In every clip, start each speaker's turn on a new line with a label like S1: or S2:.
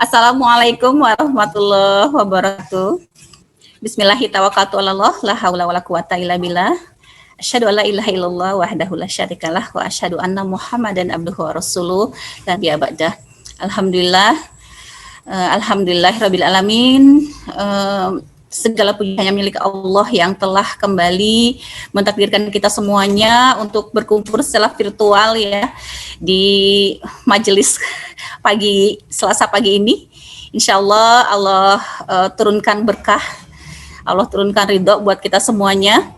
S1: Assalamualaikum warahmatullahi wabarakatuh. Bismillahirrahmanirrahim. La haula wala quwata illa billah. Asyhadu alla ilaha illallah wahdahu la syarikalah wa asyhadu anna Muhammadan abduhu wa rasuluh la nabiyya ba'dah. Alhamdulillah. Alhamdulillahirabbil alamin. Segala puji hanya milik Allah yang telah kembali mentakdirkan kita semuanya untuk berkumpul secara virtual ya di majelis pagi Selasa pagi ini. Insya Allah turunkan berkah, Allah turunkan ridho buat kita semuanya.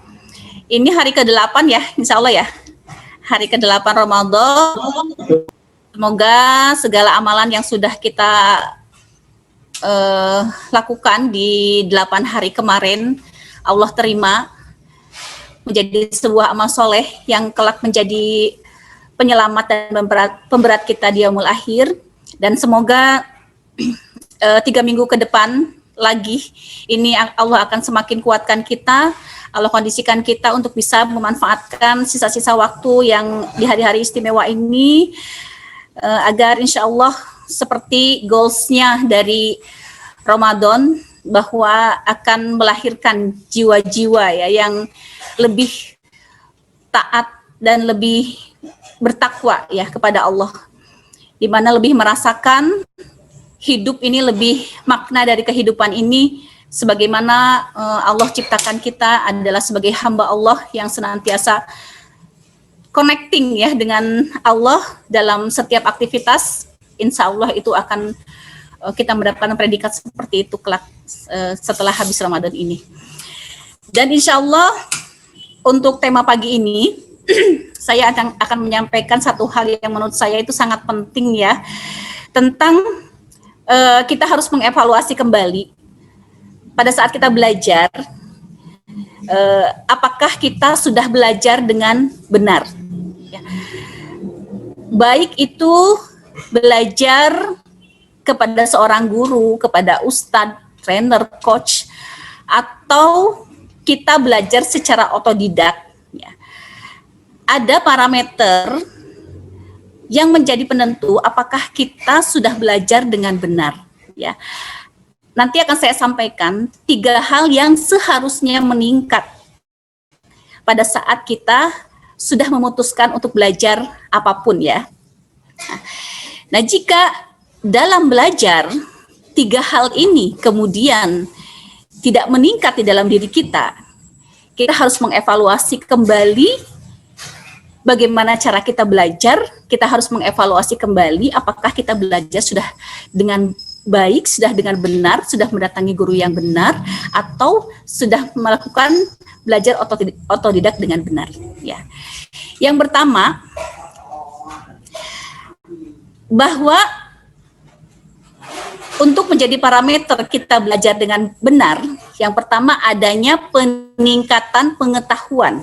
S1: Ini hari ke-8 ya, insya Allah ya, hari ke-8 Ramadan. Semoga segala amalan yang sudah kita lakukan di 8 hari kemarin Allah terima menjadi sebuah amal soleh yang kelak menjadi penyelamat dan pemberat kita di yaumul akhir. Dan semoga 3 minggu ke depan lagi ini Allah akan semakin kuatkan kita, Allah kondisikan kita untuk bisa memanfaatkan sisa-sisa waktu yang di hari-hari istimewa ini agar insya Allah seperti goals-nya dari Ramadan bahwa akan melahirkan jiwa-jiwa ya yang lebih taat dan lebih bertakwa ya kepada Allah, di mana lebih merasakan hidup ini lebih makna dari kehidupan ini sebagaimana Allah ciptakan kita adalah sebagai hamba Allah yang senantiasa connecting ya dengan Allah dalam setiap aktivitas. Insya Allah itu akan kita mendapatkan predikat seperti itu kelak setelah habis Ramadan ini. Dan insya Allah untuk tema pagi ini saya akan menyampaikan satu hal yang menurut saya itu sangat penting ya, tentang kita harus mengevaluasi kembali pada saat kita belajar, apakah kita sudah belajar dengan benar ya. Baik itu belajar kepada seorang guru, kepada ustadz, trainer, coach, atau kita belajar secara otodidak ya. Ada parameter yang menjadi penentu apakah kita sudah belajar dengan benar ya. Nanti akan saya sampaikan 3 hal yang seharusnya meningkat pada saat kita sudah memutuskan untuk belajar apapun ya. Nah, jika dalam belajar 3 hal ini kemudian tidak meningkat di dalam diri kita, kita harus mengevaluasi kembali bagaimana cara kita belajar. Kita harus mengevaluasi kembali apakah kita belajar sudah dengan baik, sudah dengan benar, sudah mendatangi guru yang benar, atau sudah melakukan belajar otodidak dengan benar ya. Yang pertama, bahwa untuk menjadi parameter kita belajar dengan benar, yang pertama adanya peningkatan pengetahuan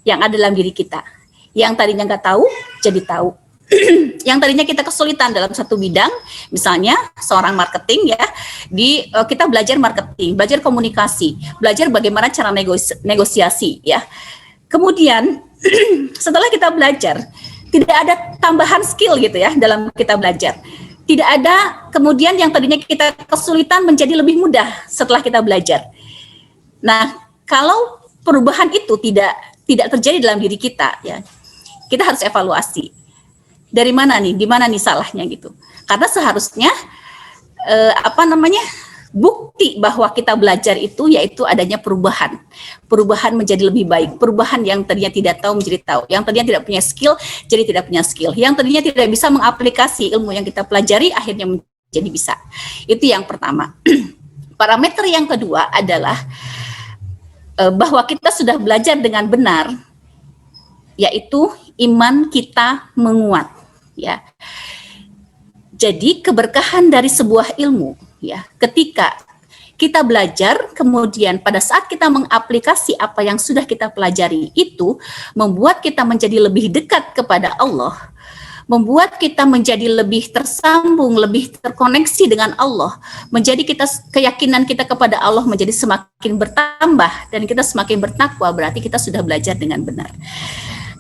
S1: yang ada dalam diri kita. Yang tadinya nggak tahu, jadi tahu. Yang tadinya kita kesulitan dalam satu bidang, misalnya seorang marketing ya, kita belajar marketing, belajar komunikasi, belajar bagaimana cara negosiasi ya. Kemudian setelah kita belajar, tidak ada tambahan skill gitu ya dalam kita belajar. Tidak ada kemudian yang tadinya kita kesulitan menjadi lebih mudah setelah kita belajar. Nah, kalau perubahan itu tidak terjadi dalam diri kita ya, kita harus evaluasi. Dari mana nih? Di mana nih salahnya gitu? Karena seharusnya bukti bahwa kita belajar itu yaitu adanya perubahan menjadi lebih baik, perubahan yang tadinya tidak tahu menjadi tahu, yang tadinya tidak punya skill jadi tidak punya skill, yang tadinya tidak bisa mengaplikasi ilmu yang kita pelajari akhirnya menjadi bisa. Itu yang pertama. Parameter yang kedua adalah bahwa kita sudah belajar dengan benar, yaitu iman kita menguat ya. Jadi keberkahan dari sebuah ilmu ya, ketika kita belajar, kemudian pada saat kita mengaplikasi apa yang sudah kita pelajari itu membuat kita menjadi lebih dekat kepada Allah, membuat kita menjadi lebih tersambung, lebih terkoneksi dengan Allah, menjadi keyakinan kita kepada Allah menjadi semakin bertambah dan kita semakin bertakwa, berarti kita sudah belajar dengan benar.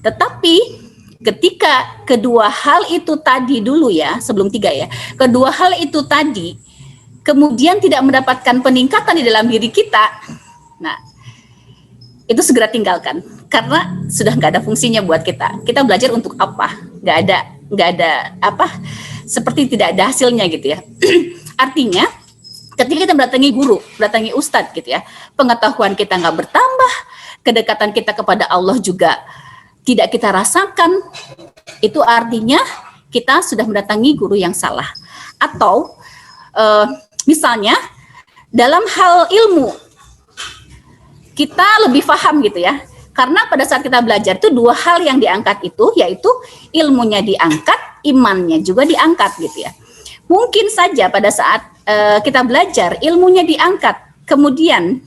S1: Tetapi ketika kedua hal itu tadi dulu ya, sebelum 3 ya, kedua hal itu tadi kemudian tidak mendapatkan peningkatan di dalam diri kita, nah itu segera tinggalkan, karena sudah nggak ada fungsinya buat kita. Kita belajar untuk apa? Nggak ada apa? Seperti tidak ada hasilnya gitu ya. Artinya, ketika kita mendatangi guru, mendatangi ustadz gitu ya, pengetahuan kita nggak bertambah, kedekatan kita kepada Allah juga tidak kita rasakan. Itu artinya kita sudah mendatangi guru yang salah. Atau misalnya dalam hal ilmu, kita lebih paham gitu ya, karena pada saat kita belajar itu 2 hal yang diangkat itu, yaitu ilmunya diangkat, imannya juga diangkat gitu ya. Mungkin saja pada saat kita belajar ilmunya diangkat, kemudian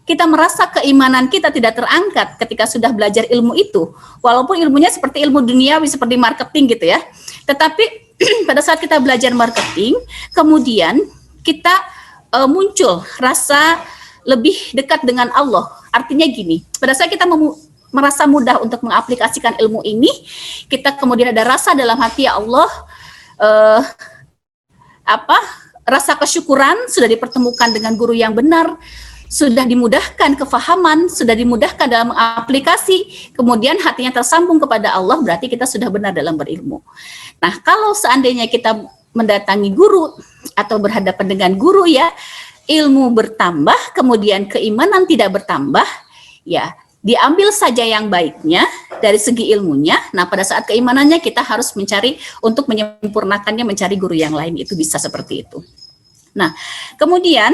S1: kita merasa keimanan kita tidak terangkat ketika sudah belajar ilmu itu, walaupun ilmunya seperti ilmu duniawi, seperti marketing gitu ya. Tetapi pada saat kita belajar marketing, kemudian kita muncul rasa lebih dekat dengan Allah. Artinya gini, pada saat kita merasa mudah untuk mengaplikasikan ilmu ini, kita kemudian ada rasa dalam hati, ya Allah, rasa kesyukuran sudah dipertemukan dengan guru yang benar, sudah dimudahkan kefahaman, sudah dimudahkan dalam aplikasi, kemudian hatinya tersambung kepada Allah, berarti kita sudah benar dalam berilmu. Nah, kalau seandainya kita mendatangi guru atau berhadapan dengan guru ya, ilmu bertambah, kemudian keimanan tidak bertambah, ya diambil saja yang baiknya dari segi ilmunya. Nah, pada saat keimanannya kita harus mencari untuk menyempurnakannya, mencari guru yang lain, itu bisa seperti itu. Nah, kemudian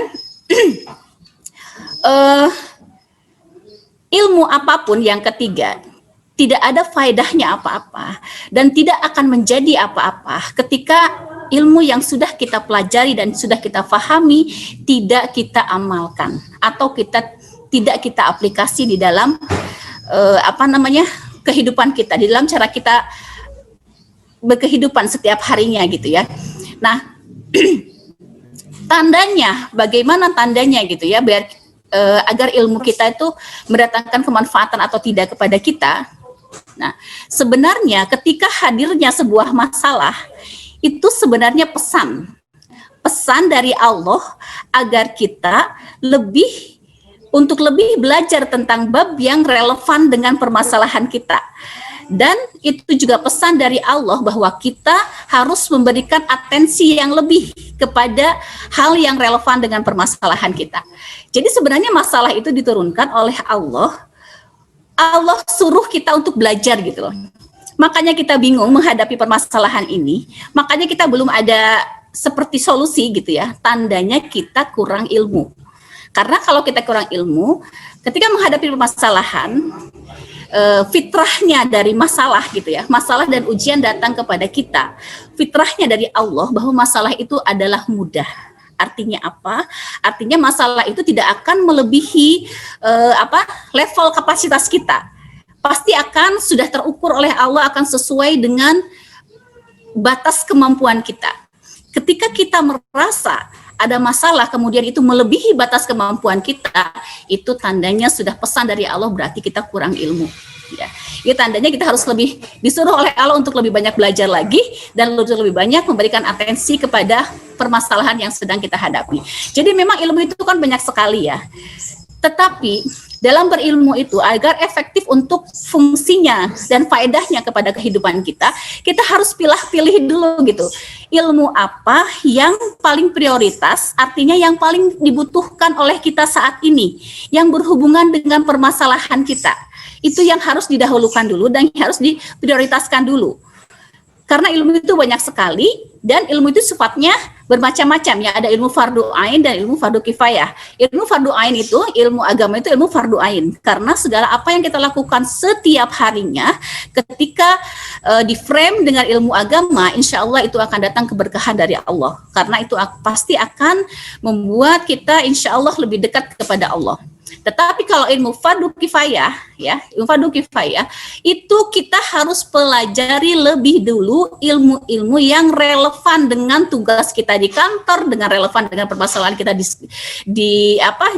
S1: ilmu apapun yang ketiga tidak ada faedahnya apa-apa dan tidak akan menjadi apa-apa ketika ilmu yang sudah kita pelajari dan sudah kita pahami tidak kita amalkan atau tidak kita aplikasi di dalam kehidupan kita, di dalam cara kita berkehidupan setiap harinya gitu ya. Nah, tandanya, bagaimana tandanya gitu ya, biar agar ilmu kita itu mendatangkan kemanfaatan atau tidak kepada kita. Nah, sebenarnya ketika hadirnya sebuah masalah, itu sebenarnya pesan dari Allah agar kita untuk lebih belajar tentang bab yang relevan dengan permasalahan kita. Dan itu juga pesan dari Allah bahwa kita harus memberikan atensi yang lebih kepada hal yang relevan dengan permasalahan kita. Jadi sebenarnya masalah itu diturunkan oleh Allah. Allah suruh kita untuk belajar gitu loh. Makanya kita bingung menghadapi permasalahan ini, makanya kita belum ada seperti solusi gitu ya, tandanya kita kurang ilmu. Karena kalau kita kurang ilmu, ketika menghadapi permasalahan, fitrahnya dari masalah gitu ya, masalah dan ujian datang kepada kita, fitrahnya dari Allah bahwa masalah itu adalah mudah. Artinya apa? Artinya masalah itu tidak akan melebihi level kapasitas kita. Pasti akan sudah terukur oleh Allah, akan sesuai dengan batas kemampuan kita. Ketika kita merasa ada masalah kemudian itu melebihi batas kemampuan kita, itu tandanya sudah pesan dari Allah, berarti kita kurang ilmu. Ya, itu tandanya kita harus disuruh oleh Allah untuk lebih banyak belajar lagi dan lebih banyak memberikan atensi kepada permasalahan yang sedang kita hadapi. Jadi memang ilmu itu kan banyak sekali ya. Tetapi dalam berilmu itu agar efektif untuk fungsinya dan faedahnya kepada kehidupan kita, kita harus pilih dulu gitu. Ilmu apa yang paling prioritas, artinya yang paling dibutuhkan oleh kita saat ini, yang berhubungan dengan permasalahan kita. Itu yang harus didahulukan dulu dan harus diprioritaskan dulu. Karena ilmu itu banyak sekali dan ilmu itu sifatnya bermacam-macam ya, ada ilmu fardu ain dan ilmu fardu kifayah. Ilmu fardu ain itu, ilmu agama itu ilmu fardu ain, karena segala apa yang kita lakukan setiap harinya ketika di frame dengan ilmu agama, insya Allah itu akan datang keberkahan dari Allah, karena itu pasti akan membuat kita insya Allah lebih dekat kepada Allah. Tetapi kalau ilmu fardu kifayah ya, fardu kifayah, itu kita harus pelajari lebih dulu ilmu-ilmu yang relevan dengan tugas kita di kantor, dengan relevan dengan permasalahan kita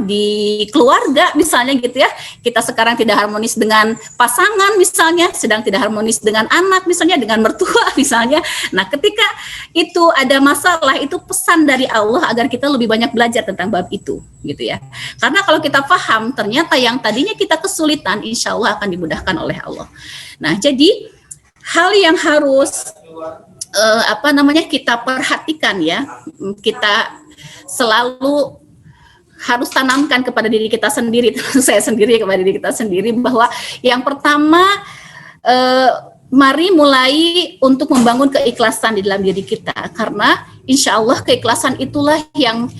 S1: di keluarga misalnya gitu ya. Kita sekarang tidak harmonis dengan pasangan misalnya, sedang tidak harmonis dengan anak misalnya, dengan mertua misalnya. Nah, ketika itu ada masalah, itu pesan dari Allah agar kita lebih banyak belajar tentang bab itu gitu ya. Karena kalau kita paham, ternyata yang tadinya kita kesulitan, insya Allah akan dimudahkan oleh Allah. Nah, jadi hal yang harus kita perhatikan ya, kita selalu harus tanamkan kepada diri kita sendiri, saya sendiri kepada diri kita sendiri, bahwa yang pertama, mari mulai untuk membangun keikhlasan di dalam diri kita, karena insya Allah keikhlasan itulah yang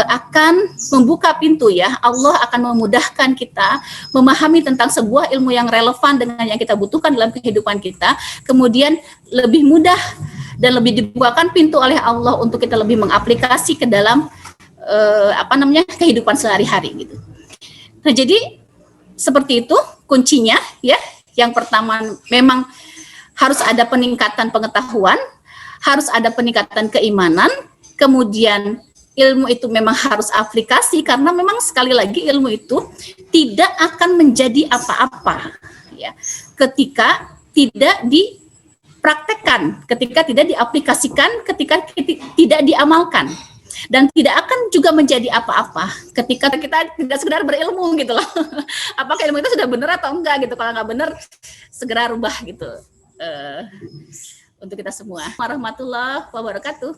S1: akan membuka pintu ya. Allah akan memudahkan kita memahami tentang sebuah ilmu yang relevan dengan yang kita butuhkan dalam kehidupan kita, kemudian lebih mudah dan lebih dibukakan pintu oleh Allah untuk kita lebih mengaplikasi ke dalam kehidupan sehari-hari gitu. Nah, jadi seperti itu kuncinya ya. Yang pertama memang harus ada peningkatan pengetahuan, harus ada peningkatan keimanan, kemudian ilmu itu memang harus aplikasi, karena memang sekali lagi ilmu itu tidak akan menjadi apa-apa ya ketika tidak dipraktekkan, ketika tidak diaplikasikan, ketika tidak diamalkan, dan tidak akan juga menjadi apa-apa ketika kita tidak sekedar berilmu gitu loh. Apakah ilmu itu sudah benar atau enggak gitu? Kalau nggak benar, segera rubah gitu. Untuk kita semua. Warahmatullahi wabarakatuh.